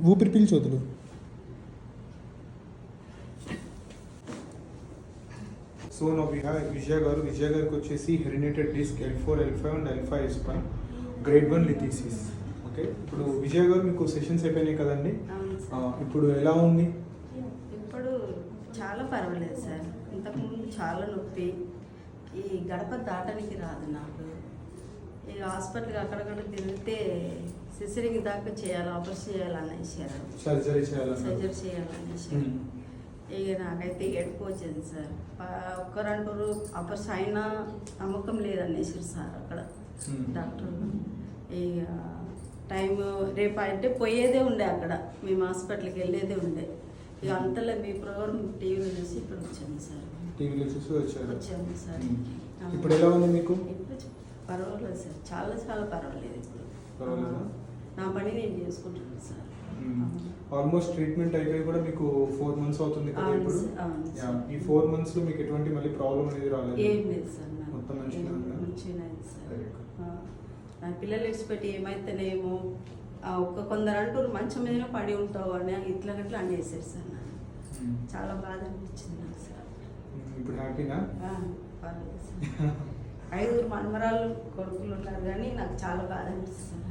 ఊపిరి పీల్చి వదులు. సో నా విజయ గారికి వచ్చేసి hereditary disc L4, L5 and L5 spine grade 1 listhesis. Okay, ఇప్పుడు విజయ గారు మీకు సెషన్స్ అయిపోయినాయి కదండి, ఇప్పుడు ఎలా ఉంది? ఇప్పుడు చాలా పర్వాలేదు సార్. ఇంతకుముందు చాలా నొప్పి, ఈ గడప దాటానికి రాదు నాకు. ఈ హాస్పిటల్కి అక్కడక్కడ తిరిగితే సిజరింగ్ దాకా చేయాలి, ఆపరేషన్ చేయాలనేసారు, సర్జరీ చేయాలనేసారు. ఇక నాకైతే ఏడుపు వచ్చేది సార్. ఒక్కరంటారు ఆపరేషన్ అయినా నమ్మకం లేదనేసారు సార్ అక్కడ డాక్టర్. ఇక టైం రేపు అంటే పోయేదే ఉండే, అక్కడ మేము హాస్పిటల్కి వెళ్ళేదే ఉండే. ఇక అంతలో మీ ప్రోగ్రామ్ టీవీలో చూసి ఇక్కడ వచ్చాము సార్. టీవీలో చూసి వచ్చాము సార్. ఇప్పుడు ఎలా ఉంది మీకు? ఇప్పుడు పర్వాలేదు సార్, చాలా చాలా పర్వాలేదు. ఇప్పుడు నా పని నేను చేసుకుంటున్నాను సార్. ఆల్మోస్ట్ ట్రీట్మెంట్ అయిపోయి కూడా మీకు 4 months అవుతుంది కదా ఇప్పుడు. ఈ 4 months లో మీకు ఎటువంటి మళ్ళీ ప్రాబ్లం అనేది రాలేదు? ఏం లేదు సార్, మొత్తం మంచిగా సార్. నా పిల్లలు ఎక్స్పెక్ట్ ఏమైతేనేమో కొందరు అంటారు మంచం మీద పడి ఉంటావు అని, ఇట్లా గట్లా అనేసారు సార్. నాకు చాలా బాధ అనిపించింది నాకు సార్. ఇప్పుడు హ్యాపీనా? పర్లేదు సార్. 5 మనమరాలు కొడుకులు ఉన్నారు కానీ నాకు చాలా బాధ అనిపిస్తుంది.